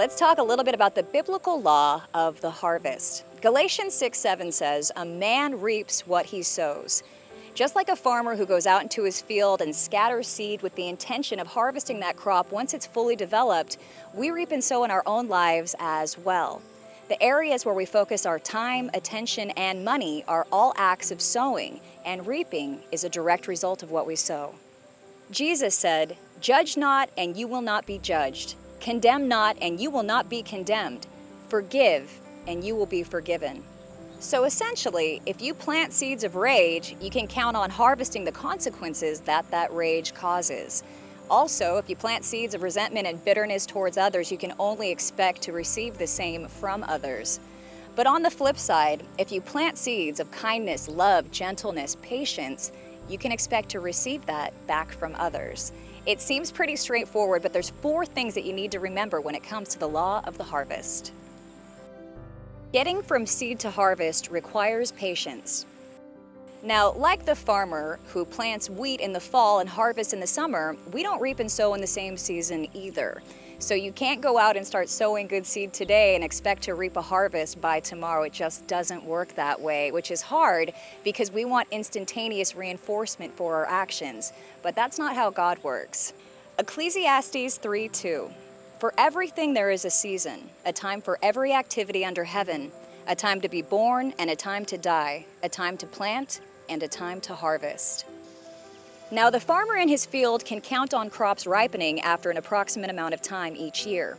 Let's talk a little bit about the biblical law of the harvest. Galatians 6:7 says, "A man reaps what he sows." Just like a farmer who goes out into his field and scatters seed with the intention of harvesting that crop once it's fully developed, we reap and sow in our own lives as well. The areas where we focus our time, attention, and money are all acts of sowing, and reaping is a direct result of what we sow. Jesus said, "Judge not, and you will not be judged. Condemn not, and you will not be condemned. Forgive, and you will be forgiven." So essentially, if you plant seeds of rage, you can count on harvesting the consequences that rage causes. Also, if you plant seeds of resentment and bitterness towards others, you can only expect to receive the same from others. But on the flip side, if you plant seeds of kindness, love, gentleness, patience, you can expect to receive that back from others. It seems pretty straightforward, but there's 4 things that you need to remember when it comes to the law of the harvest. Getting from seed to harvest requires patience. Now, like the farmer who plants wheat in the fall and harvests in the summer, we don't reap and sow in the same season either. So you can't go out and start sowing good seed today and expect to reap a harvest by tomorrow. It just doesn't work that way, which is hard because we want instantaneous reinforcement for our actions. But that's not how God works. Ecclesiastes 3:2. "For everything there is a season, a time for every activity under heaven, a time to be born and a time to die, a time to plant and a time to harvest." Now, the farmer in his field can count on crops ripening after an approximate amount of time each year.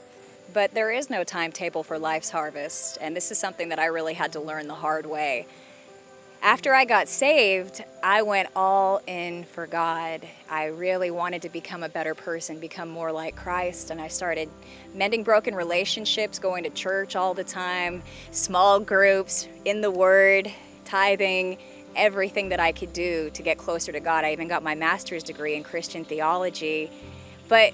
But there is no timetable for life's harvest, and this is something that I really had to learn the hard way. After I got saved, I went all in for God. I really wanted to become a better person, become more like Christ, and I started mending broken relationships, going to church all the time, small groups, in the Word, tithing, everything that I could do to get closer to God. I even got my master's degree in Christian theology. But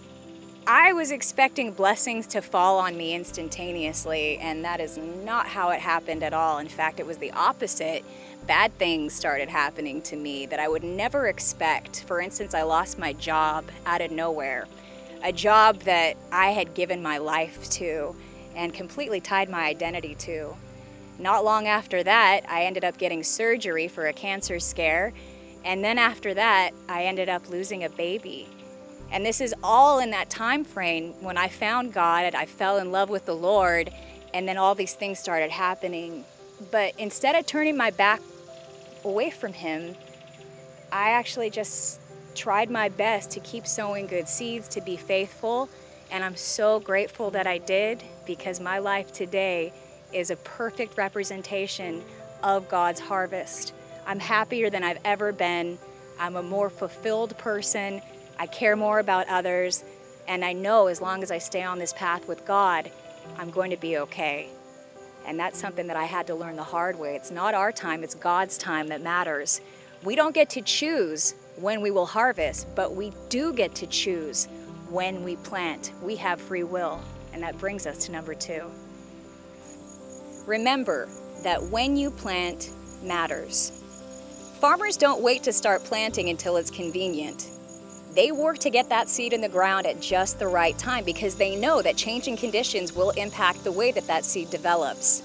I was expecting blessings to fall on me instantaneously, and that is not how it happened at all. In fact, it was the opposite. Bad things started happening to me that I would never expect. For instance, I lost my job out of nowhere, a job that I had given my life to and completely tied my identity to. Not long after that, I ended up getting surgery for a cancer scare, and then after that, I ended up losing a baby. And this is all in that time frame when I found God, I fell in love with the Lord, and then all these things started happening. But instead of turning my back away from Him, I actually just tried my best to keep sowing good seeds, to be faithful, and I'm so grateful that I did, because my life today is a perfect representation of God's harvest. I'm happier than I've ever been. I'm a more fulfilled person. I care more about others. And I know as long as I stay on this path with God, I'm going to be okay. And that's something that I had to learn the hard way. It's not our time, it's God's time that matters. We don't get to choose when we will harvest, but we do get to choose when we plant. We have free will. And that brings us to number 2. Remember that when you plant matters. Farmers don't wait to start planting until it's convenient. They work to get that seed in the ground at just the right time because they know that changing conditions will impact the way that seed develops.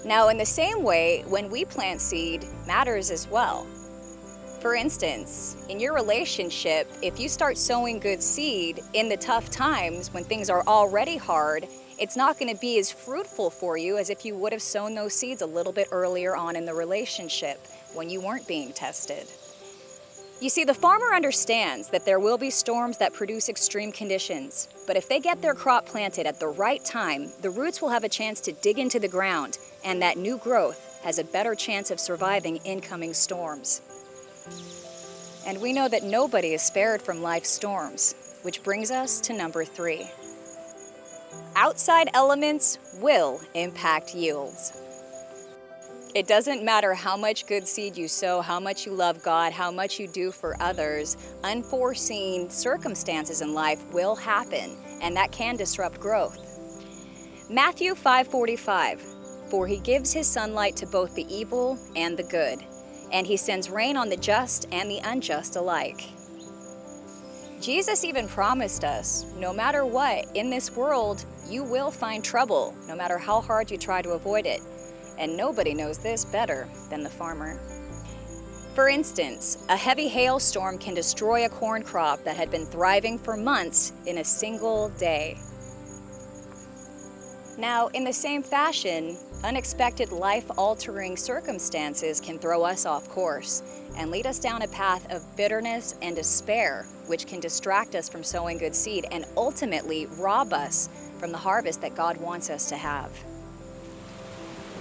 Now, in the same way, when we plant seed matters as well. For instance, in your relationship, if you start sowing good seed in the tough times when things are already hard, it's not going to be as fruitful for you as if you would have sown those seeds a little bit earlier on in the relationship when you weren't being tested. You see, the farmer understands that there will be storms that produce extreme conditions, but if they get their crop planted at the right time, the roots will have a chance to dig into the ground, and that new growth has a better chance of surviving incoming storms. And we know that nobody is spared from life's storms, which brings us to number 3. Outside elements will impact yields. It doesn't matter how much good seed you sow, how much you love God, how much you do for others, unforeseen circumstances in life will happen, and that can disrupt growth. Matthew 5:45, "For He gives His sunlight to both the evil and the good, and He sends rain on the just and the unjust alike." Jesus even promised us, no matter what, in this world, you will find trouble, no matter how hard you try to avoid it. And nobody knows this better than the farmer. For instance, a heavy hailstorm can destroy a corn crop that had been thriving for months in a single day. Now, in the same fashion, unexpected life-altering circumstances can throw us off course and lead us down a path of bitterness and despair, which can distract us from sowing good seed and ultimately rob us from the harvest that God wants us to have.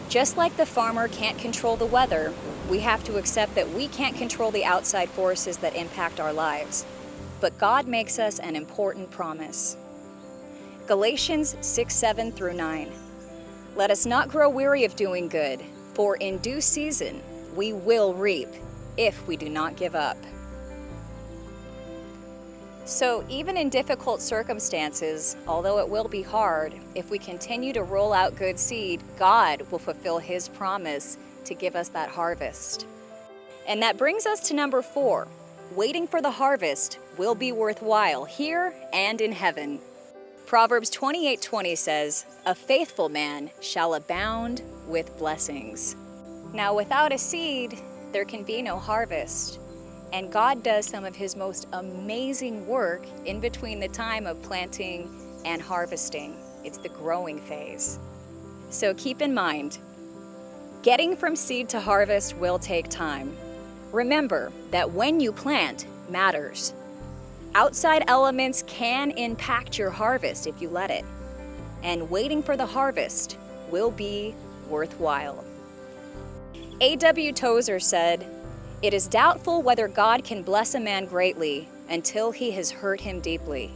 Just like the farmer can't control the weather, we have to accept that we can't control the outside forces that impact our lives. But God makes us an important promise. Galatians 6:7-9. Let us not grow weary of doing good, for in due season we will reap if we do not give up. So even in difficult circumstances, although it will be hard, if we continue to roll out good seed, God will fulfill His promise to give us that harvest. And that brings us to number 4. Waiting for the harvest will be worthwhile here and in heaven. Proverbs 28:20 says, "A faithful man shall abound with blessings." Now, without a seed, there can be no harvest. And God does some of His most amazing work in between the time of planting and harvesting. It's the growing phase. So keep in mind, getting from seed to harvest will take time. Remember that when you plant matters. Outside elements can impact your harvest if you let it. And waiting for the harvest will be worthwhile. A.W. Tozer said, "It is doubtful whether God can bless a man greatly until he has hurt him deeply."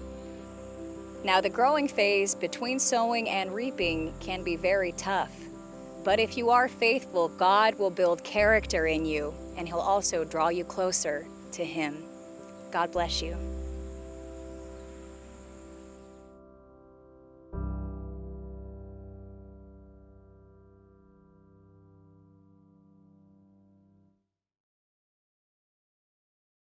Now, the growing phase between sowing and reaping can be very tough. But if you are faithful, God will build character in you, and He'll also draw you closer to Him. God bless you.